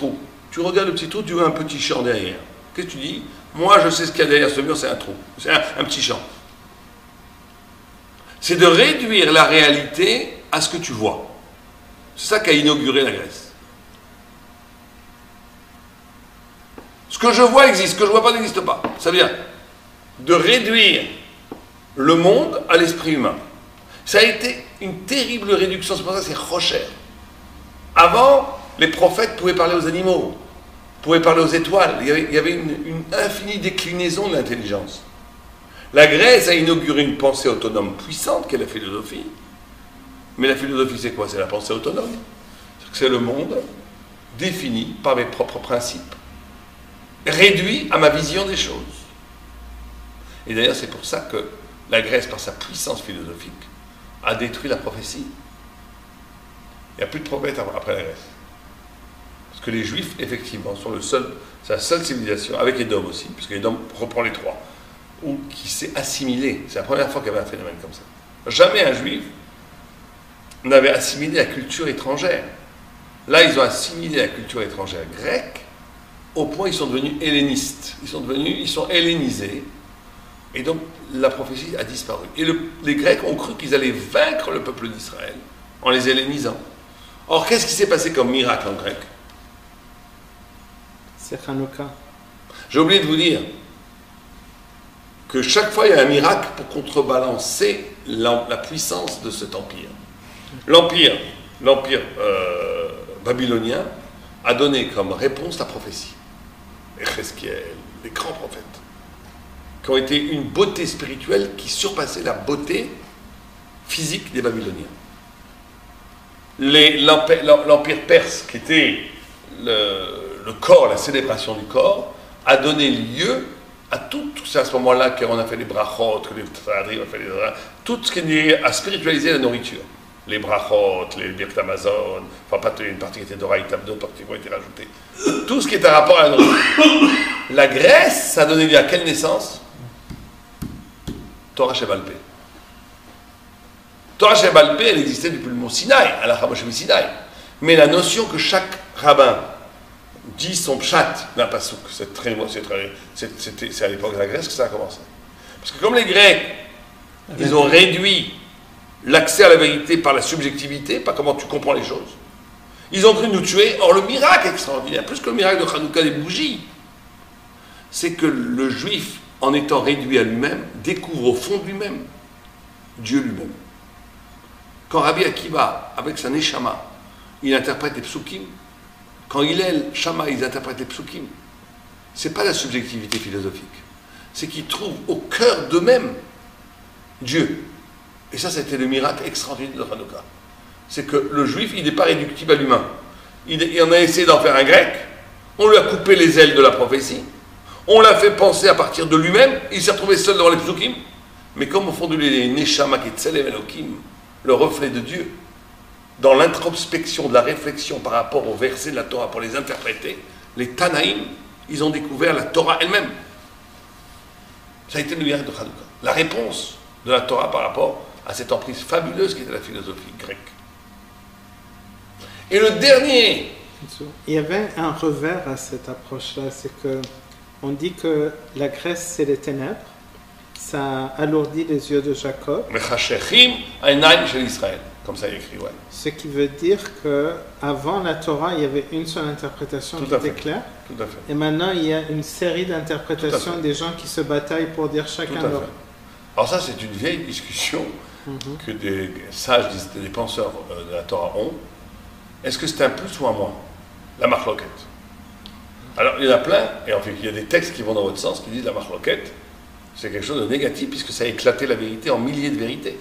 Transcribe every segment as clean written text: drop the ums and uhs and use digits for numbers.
trou. Tu regardes le petit trou, tu vois un petit champ derrière. Qu'est-ce que tu dis? Moi, je sais ce qu'il y a derrière ce mur, c'est un trou. C'est un petit champ. C'est de réduire la réalité à ce que tu vois. C'est ça qu'a inauguré la Grèce. Ce que je vois existe, ce que je ne vois pas n'existe pas. Ça veut dire de réduire le monde à l'esprit humain. Ça a été une terrible réduction, c'est pour ça que c'est Rocher. Avant, les prophètes pouvaient parler aux animaux, pouvaient parler aux étoiles. Il y avait une infinie déclinaison de l'intelligence. La Grèce a inauguré une pensée autonome puissante qu'est la philosophie. Mais la philosophie, c'est quoi? C'est la pensée autonome. C'est le monde défini par mes propres principes, réduit à ma vision des choses. Et d'ailleurs, c'est pour ça que la Grèce, par sa puissance philosophique, a détruit la prophétie. Il n'y a plus de prophètes après la Grèce. Parce que les Juifs, effectivement, sont c'est la seule civilisation, avec Édom aussi, puisque Édom reprend les trois, qui s'est assimilé. C'est la première fois qu'il y avait un phénomène comme ça. Jamais un Juif n'avait assimilé la culture étrangère. Là, ils ont assimilé la culture étrangère grecque, au point où ils sont devenus hellénistes. Ils sont hellénisés. Et donc, la prophétie a disparu. Et les Grecs ont cru qu'ils allaient vaincre le peuple d'Israël en les hellénisant. Or, qu'est-ce qui s'est passé comme miracle en grec? C'est Hanouka. J'ai oublié de vous dire que chaque fois, il y a un miracle pour contrebalancer la puissance de cet empire. L'empire babylonien a donné comme réponse la prophétie. Ezechiel, les grands prophètes, qui ont été une beauté spirituelle qui surpassait la beauté physique des Babyloniens. L'empire perse, qui était le corps, la célébration du corps, a donné lieu à tout. C'est à ce moment-là qu'on a fait les brachot, que les tzaddim ont fait tout ce qui est lié à spiritualiser la nourriture. Les brachot, les birkat Amazon, enfin pas une partie qui était d'oraïta, d'autres parties qui ont été rajoutées. Tout ce qui est à rapport à la nourriture. La Grèce, ça a donné lieu à quelle naissance? Torah Shebal Peh. Torah Shebal Peh, elle existait depuis le mont Sinaï, à la Chamosh Sinaï. Mais la notion que chaque rabbin dit son pshat d'un pasouk, c'est à l'époque de la Grèce que ça a commencé. Parce que comme les Grecs, ils ont réduit l'accès à la vérité par la subjectivité, par comment tu comprends les choses, ils ont cru nous tuer. Or, le miracle extraordinaire, plus que le miracle de Hanouka des bougies, c'est que le juif, en étant réduit à lui-même, découvre au fond de lui-même Dieu lui-même. Quand Rabbi Akiva, avec sa neshama, il interprète les psukim, quand Hillel, Shammai, ils interprètent les psukim, c'est pas la subjectivité philosophique, c'est qu'ils trouvent au cœur d'eux-mêmes Dieu. Et ça, c'était le miracle extraordinaire de Hanouka. C'est que le juif, il n'est pas réductible à l'humain. Il en a essayé d'en faire un grec, on lui a coupé les ailes de la prophétie, on l'a fait penser à partir de lui-même, il s'est retrouvé seul devant les psukim, mais comme au fond de lui, les neshama qui tselem elokim, le reflet de Dieu, dans l'introspection de la réflexion par rapport aux versets de la Torah pour les interpréter, les Tanaïm, ils ont découvert la Torah elle-même. Ça a été le miracle de Hanouka. La réponse de la Torah par rapport à cette emprise fabuleuse qui était la philosophie grecque. Et le dernier... Il y avait un revers à cette approche-là, c'est que on dit que la Grèce, c'est les ténèbres, ça alourdit les yeux de Jacob. Comme ça il écrit, ouais. Ce qui veut dire qu'avant la Torah, il y avait une seule interprétation qui était claire. Tout à fait. Et maintenant, il y a une série d'interprétations des gens qui se bataillent pour dire chacun leur. Alors ça, c'est une vieille discussion que des sages, des penseurs de la Torah ont. Est-ce que c'est un plus ou un moins? La marloquette. Alors, il y en a plein, et en fait, il y a des textes qui vont dans votre sens, qui disent la marloquette, c'est quelque chose de négatif, puisque ça a éclaté la vérité en milliers de vérités.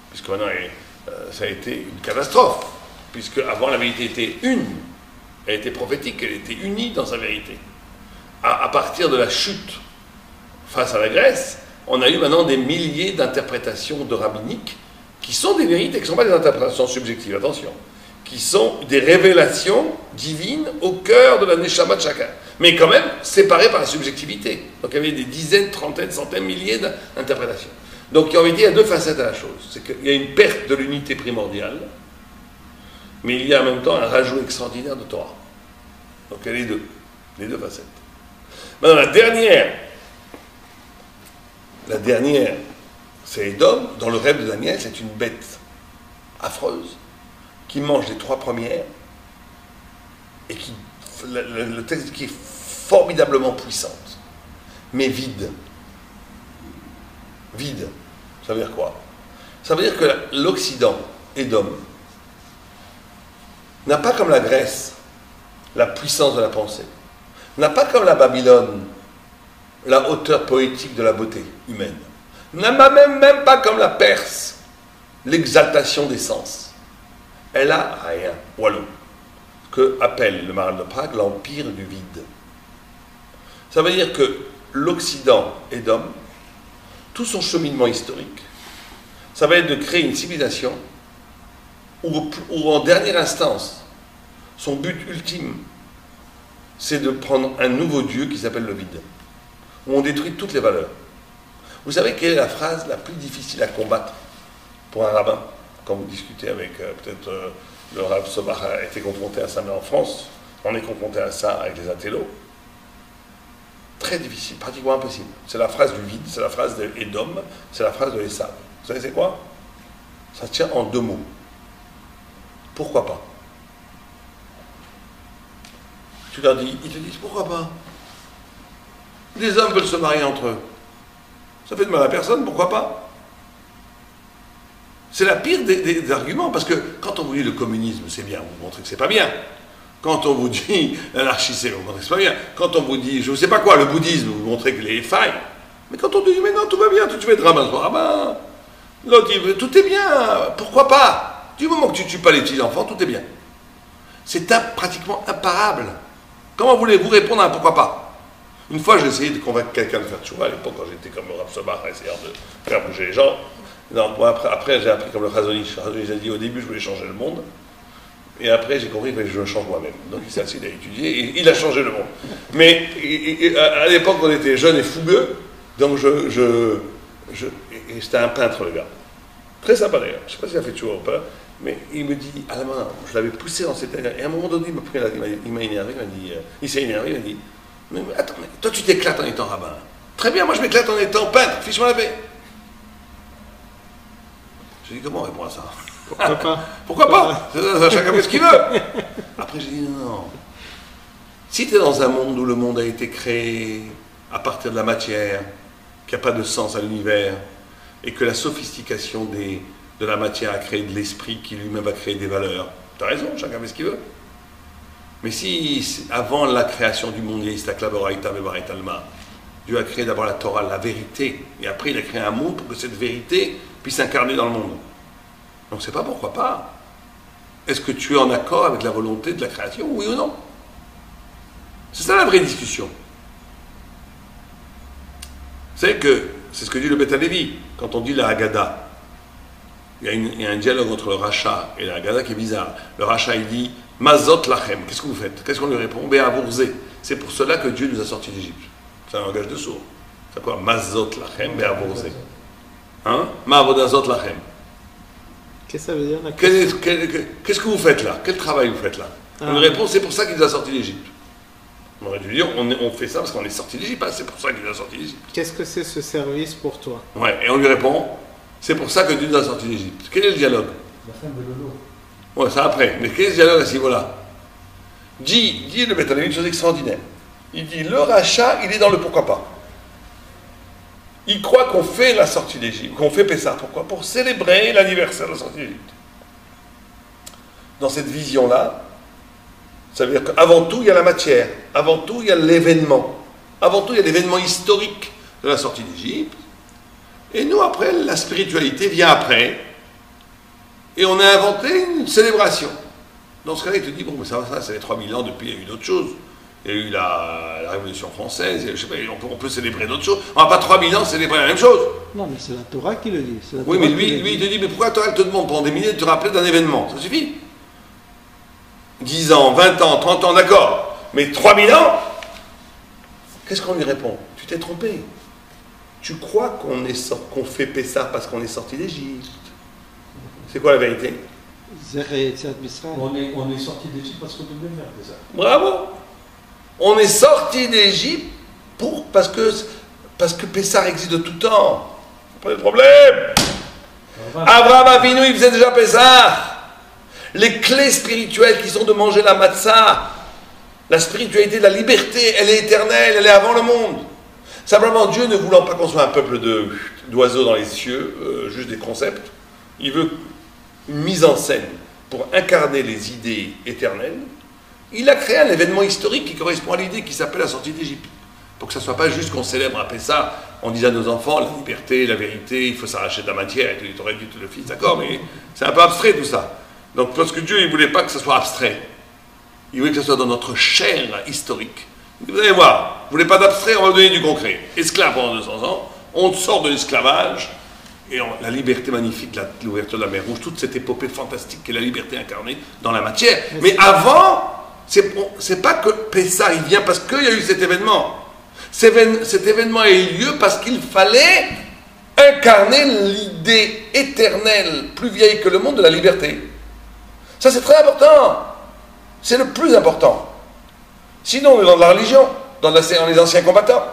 Puisque maintenant, ça a été une catastrophe. Puisque avant, la vérité était une. Elle était prophétique, elle était unie dans sa vérité. À partir de la chute face à la Grèce, on a eu maintenant des milliers d'interprétations de rabbiniques qui sont des vérités, qui ne sont pas des interprétations subjectives, attention, qui sont des révélations divines au cœur de la neshama de chacun, mais quand même séparées par la subjectivité. Donc il y avait des dizaines, trentaines, centaines, milliers d'interprétations. Donc en vérité, il y a deux facettes à la chose. C'est qu'il y a une perte de l'unité primordiale, mais il y a en même temps un rajout extraordinaire de Torah. Donc il y a les deux facettes. Maintenant la dernière, c'est Édom. Dans le rêve de Daniel, c'est une bête affreuse qui mange les 3 premières et qui, le texte dit qui est formidablement puissante, mais vide. Vide. Ça veut dire quoi? Ça veut dire que l'Occident, Édom, n'a pas comme la Grèce la puissance de la pensée, n'a pas comme la Babylone la hauteur poétique de la beauté humaine, n'a même pas comme la Perse l'exaltation des sens. Elle a rien, wallon, que appelle le maréchal de Prague l'empire du vide. Ça veut dire que l'Occident, Édom, tout son cheminement historique, ça va être de créer une civilisation où en dernière instance, son but ultime, c'est de prendre un nouveau Dieu qui s'appelle le vide, où on détruit toutes les valeurs. Vous savez quelle est la phrase la plus difficile à combattre pour un rabbin? Quand vous discutez avec, le Rav Sobach a été confronté à ça, mais en France, on est confronté à ça avec les intellos. Très difficile, pratiquement impossible. C'est la phrase du vide, c'est la phrase de Édom, c'est la phrase de Esav. Vous savez c'est quoi? Ça tient en 2 mots. Pourquoi pas? Tu leur dis, ils te disent pourquoi pas? Les hommes veulent se marier entre eux. Ça fait de mal à personne, pourquoi pas? C'est la pire des arguments, parce que quand on vous dit le communisme c'est bien, vous montrez que c'est pas bien. Quand on vous dit l'anarchie c'est bien, vous montrez que c'est pas bien. Quand on vous dit je ne sais pas quoi, le bouddhisme, vous montrez qu'il y a des failles. Mais quand on dit mais non, tout va bien, tu veux être rabbin, rabbin. L'autre dit tout est bien, pourquoi pas? Du moment que tu ne tues pas les petits enfants, tout est bien. C'est pratiquement imparable. Comment voulez-vous répondre à un pourquoi pas? Une fois, j'ai essayé de convaincre quelqu'un de faire tchouva, à l'époque, quand j'étais comme le Rav Sobach, à essayer de faire bouger les gens. Non, moi, après j'ai appris comme le Chazonish. Le Chazonish a dit, au début, je voulais changer le monde. Et après, j'ai compris que je le change moi-même. Donc, il s'est assis, il a étudié, et il a changé le monde. Mais à l'époque, on était jeunes et fougueux. Donc, et c'était un peintre, le gars. Très sympa, d'ailleurs. Je ne sais pas s'il a fait tchouva ou pas. Mais il me dit, à la main, je l'avais poussé dans cette... Et à un moment donné, il m'a énervé, il s'est énervé, il m'a dit, mais attends, mais toi tu t'éclates en étant rabbin. Très bien, moi je m'éclate en étant peintre, fiche-moi la paix. Je lui ai dit, comment on répond à ça? Pourquoi pas? Pourquoi pas? Chacun fait ce qu'il veut. Après j'ai dit, non. Si tu es dans un monde où le monde a été créé à partir de la matière, qu'il n'y a pas de sens à l'univers, et que la sophistication de la matière a créé de l'esprit qui lui-même va créer des valeurs. Tu as raison, chacun fait ce qu'il veut. Mais si, avant la création du monde, Dieu a créé d'abord la Torah, la vérité, et après il a créé un monde pour que cette vérité puisse s'incarner dans le monde. Donc c'est pas pourquoi pas. Est-ce que tu es en accord avec la volonté de la création, oui ou non? C'est ça la vraie discussion. Vous savez que, c'est ce que dit le Beth Halevi, quand on dit la Haggadah. Il y a un dialogue entre le Racha et la Haggadah qui est bizarre. Le Racha, il dit « Mazot lachem ». Qu'est-ce que vous faites? Qu'est-ce qu'on lui répond? « Be'avourze ». C'est pour cela que Dieu nous a sortis d'Égypte. C'est un langage de sourd. C'est quoi? « Mazot lachem be'avourze ». Hein? « Ma'avodazot lachem ». Qu'est-ce que ça veut dire? Qu'est-ce que vous faites là? Quel travail vous faites là? On lui répond « C'est pour ça qu'il nous a sortis d'Égypte ». On aurait dû dire « On fait ça parce qu'on est sortis d'Égypte, c'est pour ça qu'il nous a sortis d'Égypte ». Qu'est-ce que c'est ce service pour toi? Ouais, et on lui répond « C'est pour ça que Dieu nous a sortis d'Égypte ». Quel est le dialogue? La fin de Lolo. Ouais, ça après. Mais quel est le dialogue à ce niveau-là? Dit le Beth Halevi une chose extraordinaire. Il dit, le rachat, il est dans le pourquoi pas. Il croit qu'on fait la sortie d'Égypte, qu'on fait Pessah. Pourquoi? Pour célébrer l'anniversaire de la sortie d'Égypte. Dans cette vision-là, ça veut dire qu'avant tout, il y a la matière. Avant tout, il y a l'événement. Avant tout, il y a l'événement historique de la sortie d'Égypte. Et nous, après, la spiritualité vient après. Et on a inventé une célébration. Dans ce cas-là, il te dit, bon, mais ça c'est les 3000 ans, depuis, il y a eu d'autres choses. Il y a eu la Révolution française, je sais pas, on peut célébrer d'autres choses. On n'a pas 3000 ans célébrer la même chose. Non, mais c'est la Torah qui le dit. Oui, mais lui, il te dit, mais pourquoi la Torah te demande pendant des milliers de te rappeler d'un événement? Ça suffit. 10 ans, 20 ans, 30 ans, d'accord. Mais 3000 ans? Qu'est-ce qu'on lui répond? Tu t'es trompé. Tu crois qu'on fait Pessah parce qu'on est sorti d'Égypte. C'est quoi la vérité? On est sorti d'Égypte parce qu'on devait faire Pessah. Bravo. On est sorti d'Égypte parce que Pessah existe de tout temps. Pas de problème. Abraham Avinu, il faisait déjà Pessah. Les clés spirituelles qui sont de manger la matzah, la spiritualité de la liberté, elle est éternelle, elle est avant le monde. Simplement, Dieu ne voulant pas qu'on soit un peuple d'oiseaux dans les cieux, juste des concepts, il veut une mise en scène pour incarner les idées éternelles. Il a créé un événement historique qui correspond à l'idée qui s'appelle la sortie d'Égypte. Pour que ça ne soit pas juste qu'on célèbre après ça, on dise à nos enfants la liberté, la vérité, il faut s'arracher de la matière, et tu aurais dit tout le fils, d'accord, mais c'est un peu abstrait tout ça. Donc parce que Dieu, il ne voulait pas que ça soit abstrait. Il voulait que ça soit dans notre chair historique. Vous allez voir, vous ne voulez pas d'abstrait, on va vous donner du concret. Esclave pendant 200 ans, on sort de l'esclavage, et la liberté magnifique, l'ouverture de la mer Rouge, toute cette épopée fantastique qui est la liberté incarnée dans la matière. Mais avant, c'est pas que Pessah, il vient parce qu'il y a eu cet événement. Cet événement a eu lieu parce qu'il fallait incarner l'idée éternelle, plus vieille que le monde, de la liberté. Ça, c'est très important. C'est le plus important. Sinon, on est dans la religion, dans les anciens combattants.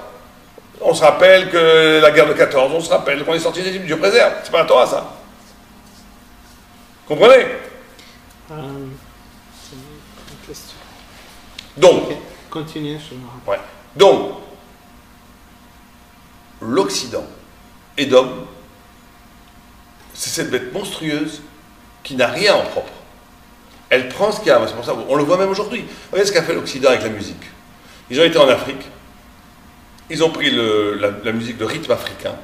On se rappelle que la guerre de 14, on se rappelle qu'on est sorti d'Égypte, Dieu préserve. C'est pas la Torah, ça. Comprenez? C'est une question. Donc, Ok, continuez, je me rappelle. ouais. Donc, l'Occident, Édom, c'est cette bête monstrueuse qui n'a rien en propre. Elle prend ce qu'il y a, c'est pour ça, on le voit même aujourd'hui. Regardez ce qu'a fait l'Occident avec la musique. Ils ont été en Afrique, ils ont pris la musique, le rythme africain,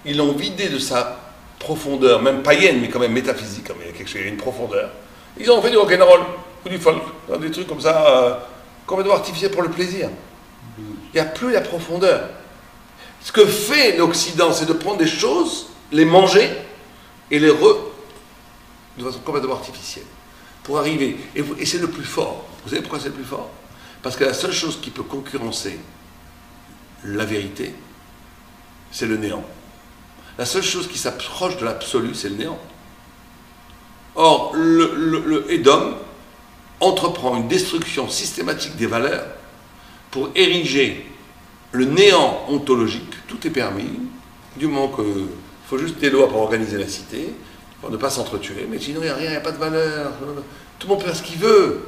ils l'ont vidé de sa profondeur, même païenne, mais quand même métaphysique, il y a quelque chose, il y a une profondeur. Ils ont fait du rock'n'roll, ou du folk, des trucs comme ça, complètement artificiels pour le plaisir. Il n'y a plus la profondeur. Ce que fait l'Occident, c'est de prendre des choses, les manger, et de façon complètement artificielle. Pour arriver, et c'est le plus fort. Vous savez pourquoi c'est le plus fort? Parce que la seule chose qui peut concurrencer la vérité, c'est le néant. La seule chose qui s'approche de l'absolu, c'est le néant. Or, le Édom entreprend une destruction systématique des valeurs pour ériger le néant ontologique. Tout est permis, du moment qu'il faut juste des lois pour organiser la cité, pour ne pas s'entretuer, mais sinon il n'y a rien, il n'y a pas de valeur. Tout le monde peut faire ce qu'il veut.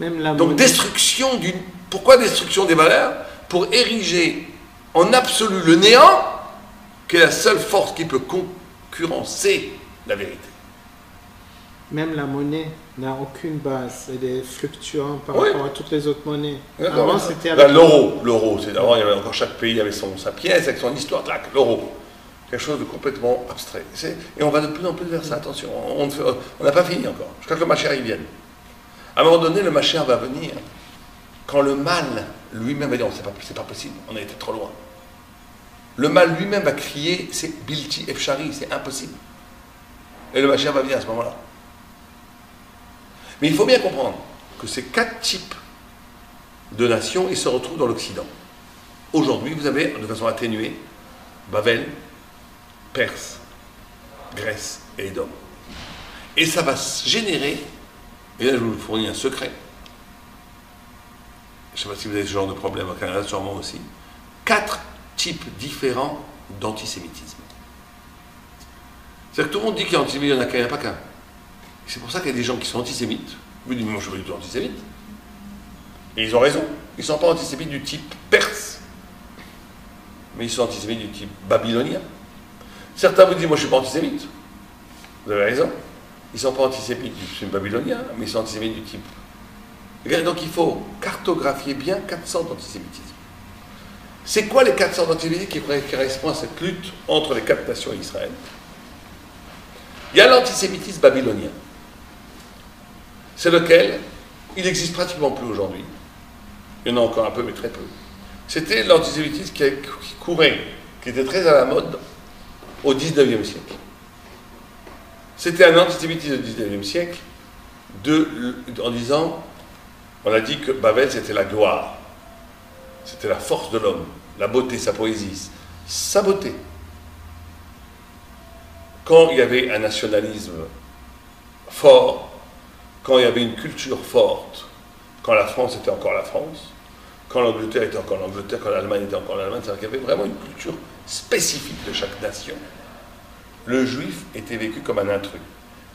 Même la Donc monnaie. destruction d'une... Pourquoi destruction des valeurs? Pour ériger en absolu le néant, qui est la seule force qui peut concurrencer la vérité. Même la monnaie n'a aucune base. Elle est fluctuante par Oui. rapport à toutes les autres monnaies. D'accord. Avant, c'était Là, avec... l'euro, c'est avant, il y avait encore chaque pays avait sa pièce avec son histoire, clac, l'euro. Quelque chose de complètement abstrait. Et on va de plus en plus vers ça, attention, on n'a pas fini encore, jusqu'à que le Mashiach y vienne. À un moment donné, le Mashiach va venir quand le mal lui-même va dire, c'est pas possible, on a été trop loin. Le mal lui-même va crier, c'est Bilti Efshari, c'est impossible. Et le Mashiach va venir à ce moment-là. Mais il faut bien comprendre que ces 4 types de nations, ils se retrouvent dans l'Occident. Aujourd'hui, vous avez, de façon atténuée, Babel, Perse, Grèce et Édom. Et ça va générer, et là je vous fournis un secret, je ne sais pas si vous avez ce genre de problème au Canada, sûrement aussi, 4 types différents d'antisémitisme. C'est-à-dire que tout le monde dit qu'il y a antisémitisme, il n'y en a pas qu'un. C'est pour ça qu'il y a des gens qui sont antisémites. Vous dites, moi je ne suis pas du tout antisémite. Et ils ont raison. Ils ne sont pas antisémites du type perse, mais ils sont antisémites du type babylonien. Certains vous disent, moi je ne suis pas antisémite. Vous avez raison. Ils ne sont pas antisémites du type babylonien, mais ils sont antisémites du type. Donc il faut cartographier bien 400 d'antisémitisme. C'est quoi les 400 d'antisémitisme qui correspondent à cette lutte entre les 4 nations et Israël? Il y a l'antisémitisme babylonien. C'est lequel il n'existe pratiquement plus aujourd'hui. Il y en a encore un peu, mais très peu. C'était l'antisémitisme qui courait, qui était très à la mode au XIXe siècle. C'était un antisémitisme du XIXe siècle en disant, on a dit que Babel c'était la gloire, c'était la force de l'homme, la beauté, sa poésie, sa beauté. Quand il y avait un nationalisme fort, quand il y avait une culture forte, quand la France était encore la France, quand l'Angleterre était encore l'Angleterre, quand l'Allemagne était encore l'Allemagne, c'est-à-dire qu'il y avait vraiment une culture spécifique de chaque nation. Le juif était vécu comme un intrus,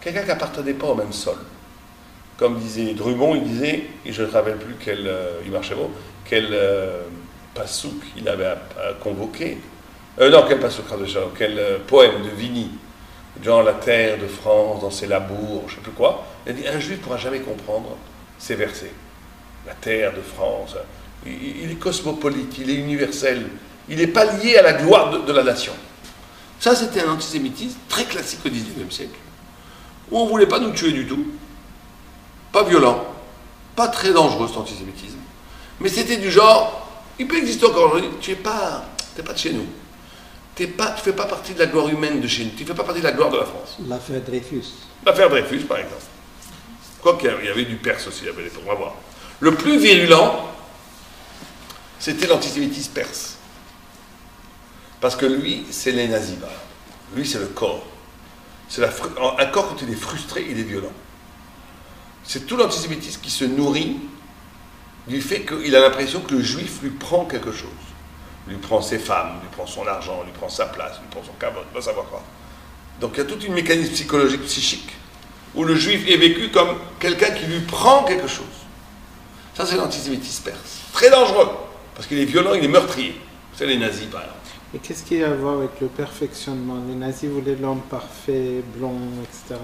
quelqu'un qui n'appartenait pas au même sol. Comme disait Drummond, il disait, et je ne me rappelle plus il marchait bon, quel passouk il avait convoqué, quel passouk, quel poème de Vigny, genre la terre de France dans ses labours, je ne sais plus quoi. Il a dit, un juif ne pourra jamais comprendre ces versets. La terre de France, il est cosmopolite, il est universel, il n'est pas lié à la gloire de la nation. Ça, c'était un antisémitisme très classique au XIXe siècle, où on ne voulait pas nous tuer du tout, pas violent, pas très dangereux cet antisémitisme, mais c'était du genre, il peut exister encore aujourd'hui, tu n'es pas de chez nous, tu ne fais pas partie de la gloire humaine de chez nous, tu ne fais pas partie de la gloire de la France. L'affaire Dreyfus. L'affaire Dreyfus, par exemple. Quoiqu'il y avait du perse aussi, on va voir. Le plus virulent, c'était l'antisémitisme perse. Parce que lui, c'est les nazis. Lui, c'est le corps. C'est un corps, quand il est frustré, il est violent. C'est tout l'antisémitisme qui se nourrit du fait qu'il a l'impression que le juif lui prend quelque chose. Lui prend ses femmes, lui prend son argent, lui prend sa place, lui prend son cabote, pas savoir quoi. Donc il y a toute une mécanisme psychologique, psychique, où le juif est vécu comme quelqu'un qui lui prend quelque chose. Ça, c'est l'antisémitisme perse. Très dangereux, parce qu'il est violent, il est meurtrier. C'est les nazis, par exemple. Et qu'est-ce qu'il y a à voir avec le perfectionnement? Les nazis voulaient l'homme parfait, blond, etc.